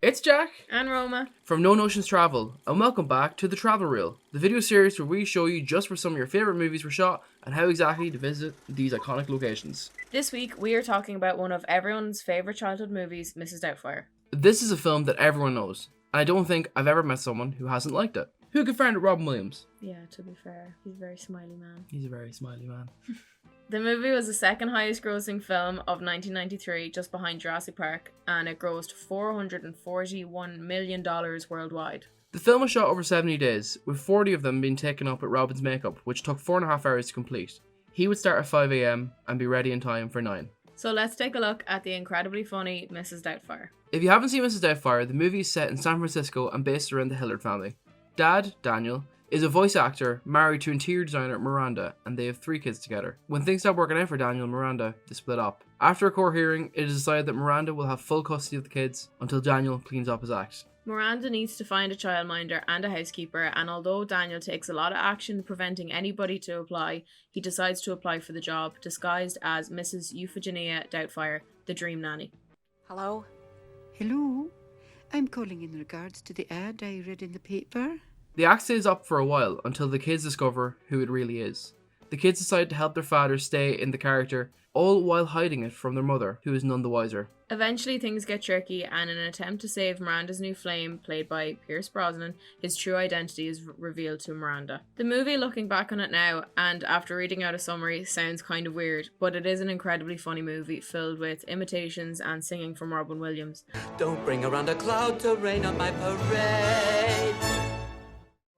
It's Jack And Roma. from No Notions Travel, and welcome back to the Travel Reel, the video series where we show you just where some of your favourite movies were shot and how exactly to visit these iconic locations. This week we are talking about one of everyone's favourite childhood movies, Mrs. Doubtfire. This is a film that everyone knows, and I don't think I've ever met someone who hasn't liked it. Who can find it? Robin Williams. Yeah, to be fair, he's a very smiley man. He's a very smiley man. The movie was the second highest grossing film of 1993, just behind Jurassic Park, and it grossed $441 million worldwide. The film was shot over 70 days, with 40 of them being taken up at Robin's makeup, which took 4.5 hours to complete. He would start at 5 a.m. and be ready in time for 9. So let's take a look at the incredibly funny Mrs. Doubtfire. If you haven't seen Mrs. Doubtfire, the movie is set in San Francisco and based around the Hillard family. Dad, Daniel, is a voice actor married to interior designer Miranda, and they have 3 kids together. When things stop working out for Daniel and Miranda, they split up. After a court hearing, it is decided that Miranda will have full custody of the kids until Daniel cleans up his act. Miranda needs to find a childminder and a housekeeper, and although Daniel takes a lot of action preventing anybody to apply, he decides to apply for the job, disguised as Mrs. Euphigenia Doubtfire, the dream nanny. Hello? Hello, I'm calling in regards to the ad I read in the paper. The act stays up for a while until the kids discover who it really is. The kids decide to help their father stay in the character, all while hiding it from their mother, who is none the wiser. Eventually things get tricky, and in an attempt to save Miranda's new flame, played by Pierce Brosnan, his true identity is revealed to Miranda. The movie, looking back on it now, and after reading out a summary, sounds kind of weird, but it is an incredibly funny movie filled with imitations and singing from Robin Williams. Don't bring around a cloud to rain on my parade.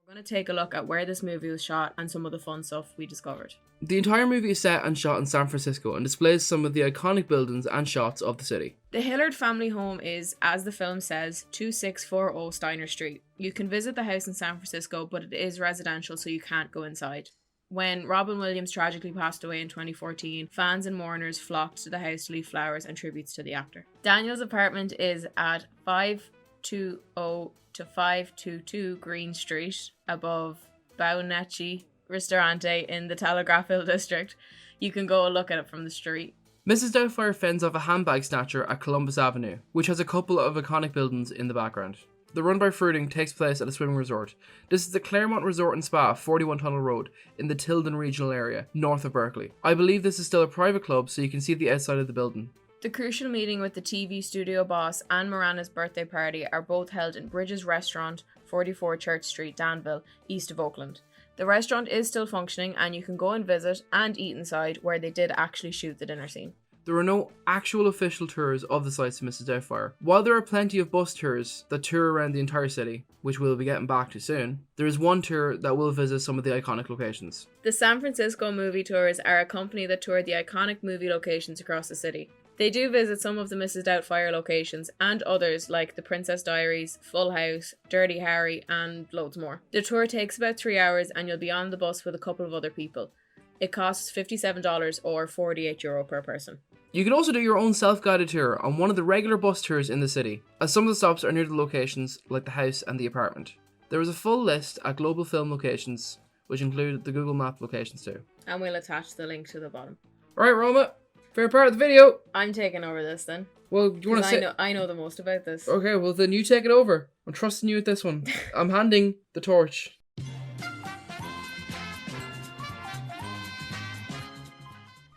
We're going to take a look at where this movie was shot and some of the fun stuff we discovered. The entire movie is set and shot in San Francisco and displays some of the iconic buildings and shots of the city. The Hillard family home is, as the film says, 2640 Steiner Street. You can visit the house in San Francisco, but it is residential, so you can't go inside. When Robin Williams tragically passed away in 2014, fans and mourners flocked to the house to leave flowers and tributes to the actor. Daniel's apartment is at 520 to 522 Green Street, above Baunecci Ristorante in the Telegraph district. You can go look at it from the street. Mrs. Doubtfire fends off a handbag snatcher at Columbus Avenue, which has a couple of iconic buildings in the background. The run by fruiting takes place at a swimming resort. This is the Claremont Resort and Spa, 41 Tunnel Road, in the Tilden regional area, north of Berkeley. I believe this is still a private club, so you can see the outside of the building. The crucial meeting with the TV studio boss and Miranda's birthday party are both held in Bridges Restaurant, 44 Church Street, Danville, east of Oakland. The restaurant is still functioning, and you can go and visit and eat inside, where they did actually shoot the dinner scene. There are no actual official tours of the sites of Mrs. Doubtfire. While there are plenty of bus tours that tour around the entire city, which we'll be getting back to soon, there is one tour that will visit some of the iconic locations. The San Francisco movie tours are a company that tour the iconic movie locations across the city. They do visit some of the Mrs. Doubtfire locations and others like The Princess Diaries, Full House, Dirty Harry, and loads more. The tour takes about 3 hours, and you'll be on the bus with a couple of other people. It costs $57 or €48 per person. You can also do your own self-guided tour on one of the regular bus tours in the city, as some of the stops are near the locations like the house and the apartment. There is a full list at Global Film Locations, which include the Google Map locations too. And we'll attach the link to the bottom. Alright, Roma, favorite part of the video. I'm taking over this then. Well, do you want to say? I know the most about this. Okay, well then you take it over. I'm trusting you with this one. I'm handing the torch.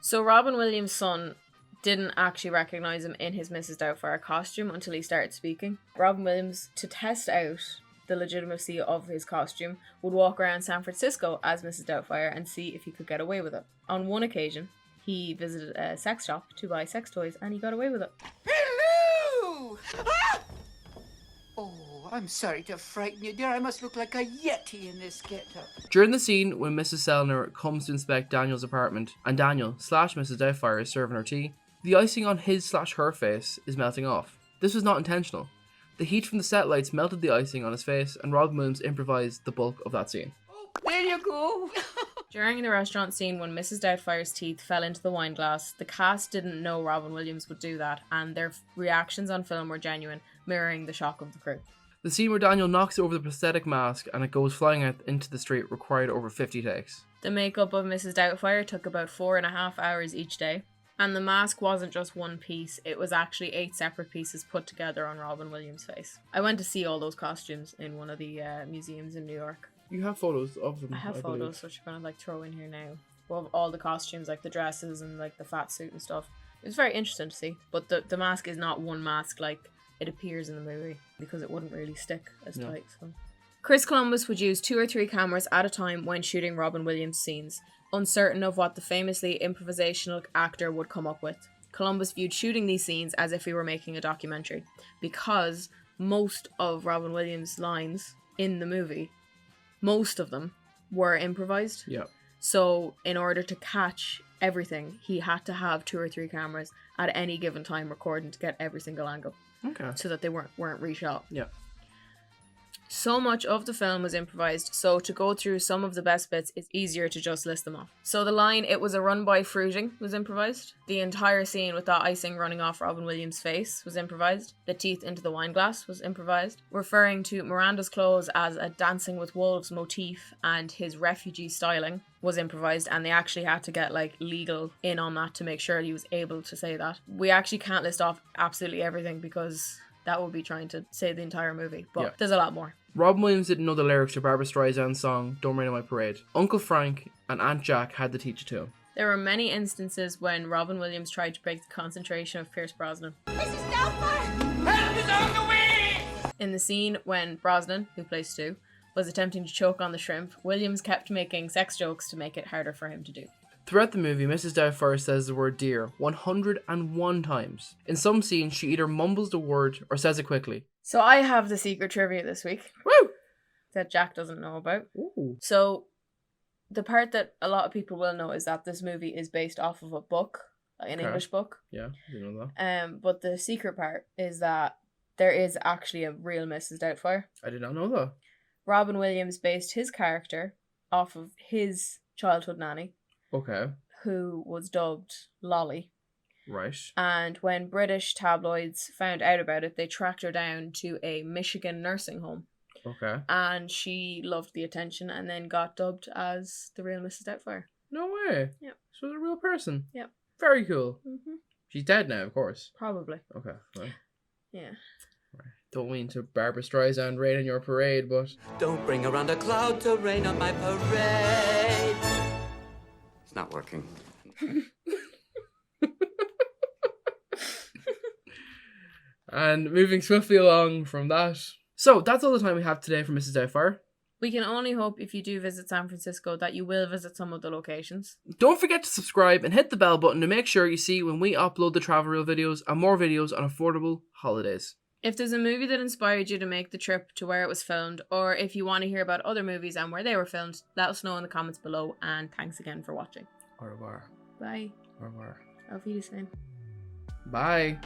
So Robin Williams' son didn't actually recognise him in his Mrs. Doubtfire costume until he started speaking. Robin Williams, to test out the legitimacy of his costume, would walk around San Francisco as Mrs. Doubtfire and see if he could get away with it. On one occasion, he visited a sex shop to buy sex toys, and he got away with it. Hello! Ah! Oh, I'm sorry to frighten you, dear. I must look like a yeti in this get-up. During the scene when Mrs. Sellner comes to inspect Daniel's apartment, and Daniel/Mrs. Doubtfire is serving her tea, the icing on his/her face is melting off. This was not intentional. The heat from the set lights melted the icing on his face, and Robin Williams improvised the bulk of that scene. Oh, there you go. During the restaurant scene when Mrs. Doubtfire's teeth fell into the wine glass, the cast didn't know Robin Williams would do that, and their reactions on film were genuine, mirroring the shock of the crew. The scene where Daniel knocks over the prosthetic mask and it goes flying out into the street required over 50 takes. The makeup of Mrs. Doubtfire took about 4.5 hours each day. And the mask wasn't just one piece, it was actually 8 separate pieces put together on Robin Williams' face. I went to see all those costumes in one of the museums in New York. You have photos of them. I have believe. photos, which I'm gonna like throw in here now. Of all the costumes, like the dresses and like the fat suit and stuff. It was very interesting to see. But the mask is not one mask like it appears in the movie, because it wouldn't really stick as tight. So. Chris Columbus would use 2 or 3 cameras at a time when shooting Robin Williams scenes, uncertain of what the famously improvisational actor would come up with. Columbus viewed shooting these scenes as if he were making a documentary, because most of Robin Williams' lines in the movie, most of them were improvised. Yeah. So in order to catch everything, he had to have 2 or 3 cameras at any given time recording to get every single angle. Okay. So that they weren't reshot. Yeah. So much of the film was improvised, so to go through some of the best bits, it's easier to just list them off. So the line, "It was a run by fruiting," was improvised. The entire scene with that icing running off Robin Williams' face was improvised. The teeth into the wine glass was improvised. Referring to Miranda's clothes as a Dancing with Wolves motif and his refugee styling was improvised, and they actually had to get like legal in on that to make sure he was able to say that. We actually can't list off absolutely everything because that would be trying to say the entire movie, but there's a lot more. Robin Williams didn't know the lyrics to Barbra Streisand's song Don't Rain on My Parade. Uncle Frank and Aunt Jack had to teach it to him. There were many instances when Robin Williams tried to break the concentration of Pierce Brosnan. Mrs. Doubtfire! Help is on the way! In the scene when Brosnan, who plays Stu, was attempting to choke on the shrimp, Williams kept making sex jokes to make it harder for him to do. Throughout the movie, Mrs. Doubtfire says the word dear 101 times. In some scenes, she either mumbles the word or says it quickly. So I have the secret trivia this week. Woo! That Jack doesn't know about. Ooh. So the part that a lot of people will know is that this movie is based off of a book, an English book. Yeah, you know that. But the secret part is that there is actually a real Mrs. Doubtfire. I did not know that. Robin Williams based his character off of his childhood nanny, Okay. who was dubbed Lolly. Right. And when British tabloids found out about it, they tracked her down to a Michigan nursing home. Okay. And she loved the attention and then got dubbed as the real Mrs. Doubtfire. No way. Yep. She was a real person. Yep. Very cool. Mm-hmm. She's dead now, of course. Probably. Okay. Well. Yeah. Don't mean to Barbra Streisand rain on your parade, but... Don't bring around a cloud to rain on my parade. It's not working. And moving swiftly along from that. So, that's all the time we have today for Mrs. Doubtfire. We can only hope if you do visit San Francisco that you will visit some of the locations. Don't forget to subscribe and hit the bell button to make sure you see when we upload the travel reel videos and more videos on affordable holidays. If there's a movie that inspired you to make the trip to where it was filmed, or if you want to hear about other movies and where they were filmed, let us know in the comments below, and thanks again for watching. Au revoir. Bye. Au revoir. Auf Wiedersehen. Bye.